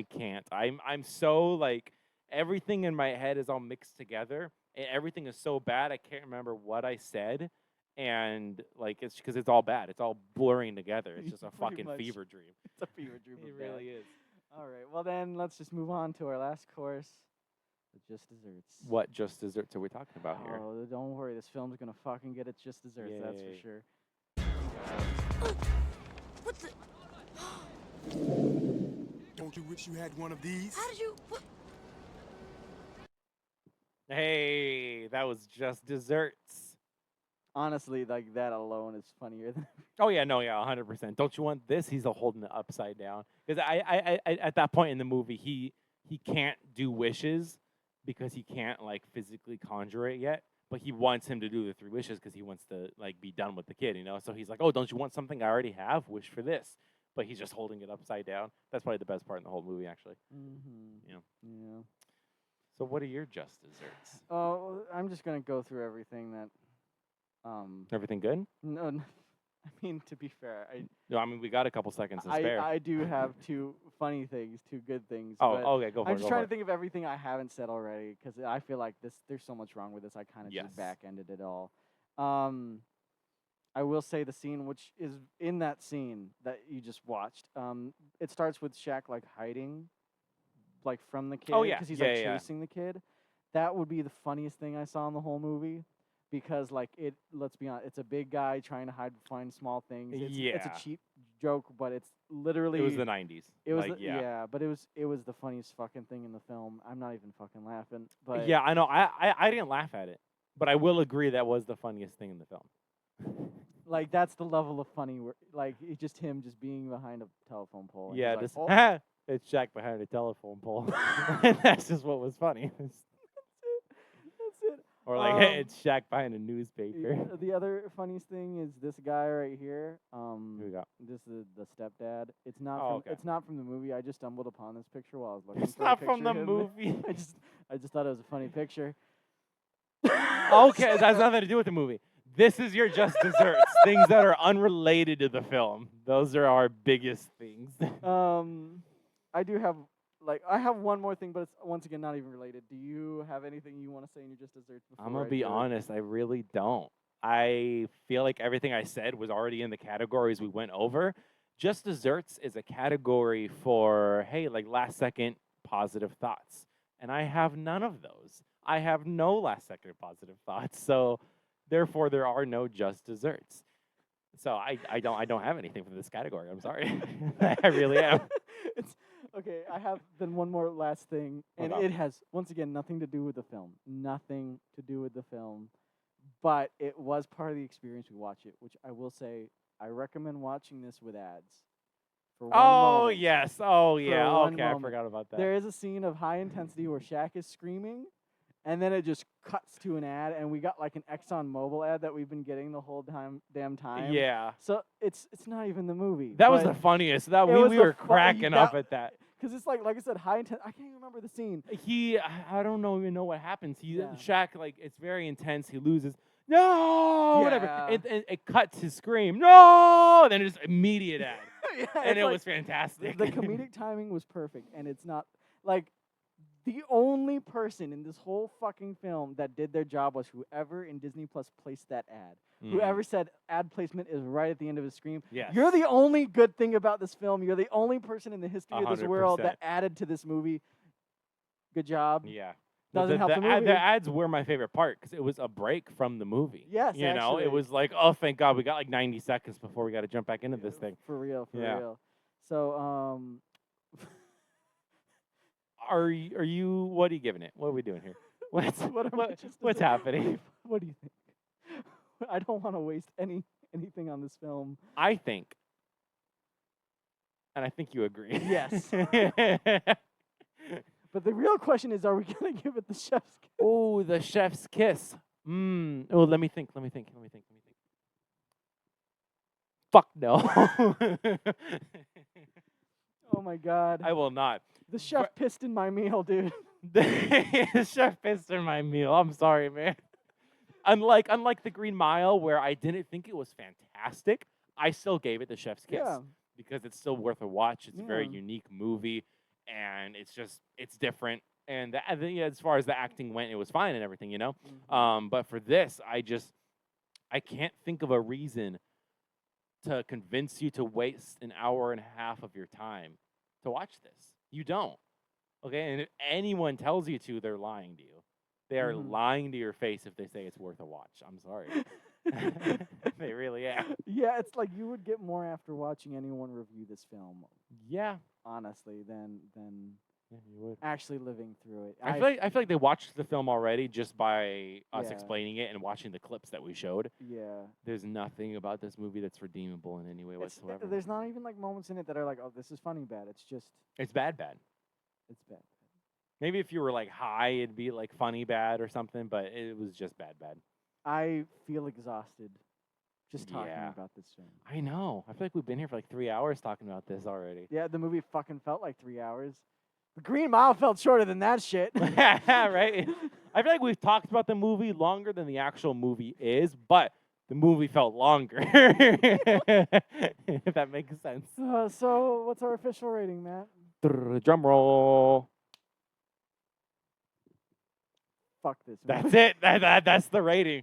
can't. I'm so like everything in my head is all mixed together, and everything is so bad I can't remember what I said, and like it's because it's all bad. It's all blurring together. It's just a Pretty fucking much. fever dream. It's a fever dream. It of bad. really is. All right. Well then, let's just move on to our last course, the just desserts. What just desserts are we talking about here? Oh, don't worry. This film's gonna fucking get its just desserts. That's for Yay. sure. What the? Don't you wish you had one of these? How did you? What? Hey, that was just desserts. Honestly, like that alone is funnier than. Oh yeah, no, yeah, 100%. Don't you want this? He's holding it upside down because I at that point in the movie he can't do wishes because he can't like physically conjure it yet. But he wants him to do the 3 wishes because he wants to like be done with the kid, So he's like, "Oh, don't you want something I already have? Wish for this." But he's just holding it upside down. That's probably the best part in the whole movie, actually. Mm-hmm. Yeah. Yeah. So what are your just desserts? Oh, I'm just gonna go through everything that. Everything good? No, I mean, to be fair, No, I mean we got a couple seconds to spare. I do have two funny things, two good things. Oh, but okay, go for it. I'm just go trying for to think of everything I haven't said already because I feel like there's so much wrong with this. I kind of Yes. just back-ended it all. I will say the scene, which is in that scene that you just watched. It starts with Shaq like hiding, like from the kid. Oh, yeah. Because he's Yeah, like yeah, yeah. chasing the kid. That would be the funniest thing I saw in the whole movie. Because like let's be honest, it's a big guy trying to find small things. It's Yeah. a cheap joke, but it's literally It was the 90s. it was like, yeah, but it was the funniest fucking thing in the film. I'm not even fucking laughing. But Yeah, I know. I didn't laugh at it, but I will agree that was the funniest thing in the film. like that's the level of funny where like it's just him just being behind a telephone pole. And Yeah, he's just like, oh. it's Shaq behind a telephone pole. That's just what was funny. That's it. Or like, hey, it's Shaq behind a newspaper. The other funniest thing is this guy right here. Who we got? This is the stepdad. It's not Oh, from okay. it's not from the movie. I just stumbled upon this picture while I was looking It's for a not picture from the of him. movie. I just thought it was a funny picture. Okay, that has nothing to do with the movie. This is your just desserts, things that are unrelated to the film. Those are our biggest things. I do have I have one more thing, but it's once again not even related. Do you have anything you want to say in your just desserts before I'm gonna I be do it? honest, I really don't. I feel like everything I said was already in the categories we went over. Just desserts is a category for, hey, like last second positive thoughts. And I have none of those. I have no last second positive thoughts. So therefore there are no just desserts. So I don't have anything for this category. I'm sorry. I really am. It's okay. I have then one more last thing, and Okay. it has once again nothing to do with the film. Nothing to do with the film, but it was part of the experience we watch it, which I will say I recommend watching this with ads. For one Oh moment. yes. Oh yeah. one Okay, I moment. forgot about that. There is a scene of high intensity where Shaq is screaming, and then it just cuts to an ad, and we got like an Exxon Mobil ad that we've been getting the whole damn time. Yeah. So it's not even the movie. That was but the funniest. That it we was the were fu- cracking that- up at that. Because it's like I said, high intense. I can't even remember the scene. I don't even know what happens. Yeah. Shaq, like, it's very intense. He loses. No, whatever. Yeah. And it cuts his scream. No, and then it's immediate ad, Yeah, and it's it like- was fantastic. The comedic timing was perfect, and it's not like the only person in this whole fucking film that did their job was whoever in Disney Plus placed that ad. Whoever said ad placement is right at the end of his scream. Yes. You're the only good thing about this film. You're the only person in the history of this world 100%. that added to this movie. Good job. Yeah. Doesn't help the movie. The ads were my favorite part because it was a break from the movie. Yes, You know, actually. it was like, oh, thank God, we got like 90 seconds before we got to jump back into this thing. For real, for Yeah. real. So, Are you? What are you giving it? What are we doing here? What's what am I just what's happening? What do you think? I don't want to waste anything on this film. I think, and I think you agree. Yes. But the real question is, are we gonna give it the chef's kiss? Oh, the chef's kiss. Oh, let me think. Fuck no. Oh my God. I will not. The chef pissed in my meal, dude. The chef pissed in my meal. I'm sorry, man. Unlike the Green Mile, where I didn't think it was fantastic, I still gave it the chef's kiss Yeah. because it's still worth a watch. It's a very Yeah. unique movie, and it's different. And as far as the acting went, it was fine and everything, you know. But for this, I can't think of a reason to convince you to waste an hour and a half of your time to watch this. You don't. Okay, and if anyone tells you to, they're lying to you. They are lying to your face if they say it's worth a watch. I'm sorry. They really are. Yeah, it's like you would get more after watching anyone review this film, Yeah. honestly, than Yeah, you would. actually living through it. I feel like they watched the film already just by us Yeah. explaining it and watching the clips that we showed. Yeah. There's nothing about this movie that's redeemable in any way whatsoever. There's not even like moments in it that are like, oh, this is funny bad. It's just, It's bad. it's bad. Maybe if you were like high, it'd be like funny bad or something, but it was just bad. I feel exhausted just talking Yeah. about this film. I know. I feel like we've been here for like 3 hours talking about this already. Yeah, the movie fucking felt like 3 hours. The Green Mile felt shorter than that shit. Right? I feel like we've talked about the movie longer than the actual movie is, but The movie felt longer. If that makes sense. So what's our official rating, Matt? Drum roll. Fuck this movie. That's it. That's the rating.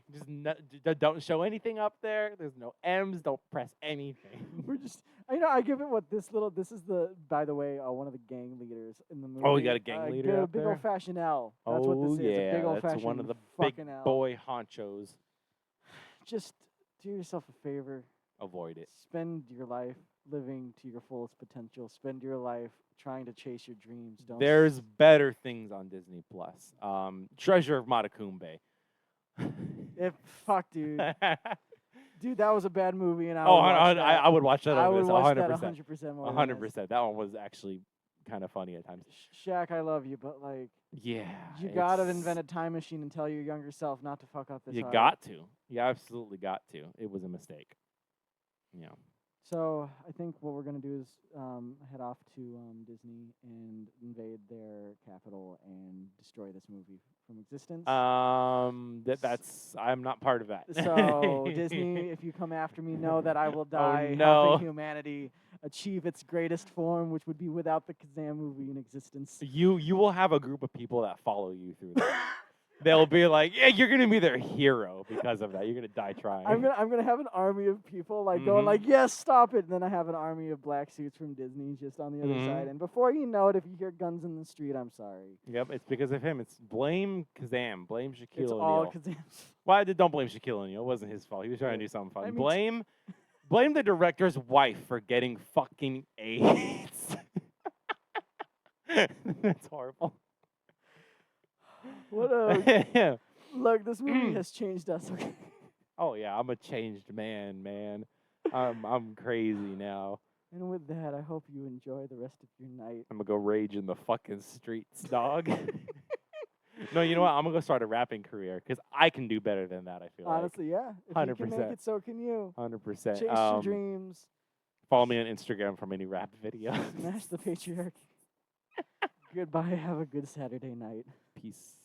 Just don't show anything up there. There's no M's. Don't press anything. We're just, I give it what this is by the way, one of the gang leaders in the movie. Oh, you got a gang leader up big there? old fashioned L. That's what this is. Yeah, A big old that's fashioned one of the big fucking L. boy honchos. Just do yourself a favor. Avoid it. Spend your life living to your fullest potential. Spend your life trying to chase your dreams. Don't. There's better things on Disney Plus. Treasure of Matacumbe. Fuck, dude. Dude, that was a bad movie, and I would watch that. I over would this, watch 100%. that 100% more. 100%. That one was actually kind of funny at times. Shaq, I love you, but like, Yeah, you gotta invent a time machine and tell your younger self not to fuck up this. You hard. got to. You absolutely got to. It was a mistake. Yeah. So I think what we're gonna do is head off to Disney and invade their capital and destroy this movie from existence. That's I'm not part of that. So Disney, if you come after me, know that I will die Oh, no. helping humanity achieve its greatest form, which would be without the Kazaam movie in existence. You will have a group of people that follow you through that. They'll be like, yeah, you're gonna be their hero because of that. You're gonna die trying. I'm gonna have an army of people going like, yes, stop it, and then I have an army of black suits from Disney just on the other side. And before you know it, if you hear guns in the street, I'm sorry. Yep, it's because of him. It's blame Kazaam, blame Shaquille It's O'Neal. all Kazaam's. Why don't blame Shaquille O'Neal? It wasn't his fault. He was trying to do something fun. I mean, blame the director's wife for getting fucking AIDS. That's horrible. What a look! This movie has changed us. Okay. Oh yeah, I'm a changed man. I'm crazy now. And with that, I hope you enjoy the rest of your night. I'm gonna go rage in the fucking streets, dog. No, you know what? I'm gonna go start a rapping career because I can do better than that. I feel honestly, yeah. If 100%. you can make it, so can you. 100%. Chase your dreams. Follow me on Instagram for any rap videos. Smash the patriarchy. Goodbye. Have a good Saturday night. Peace.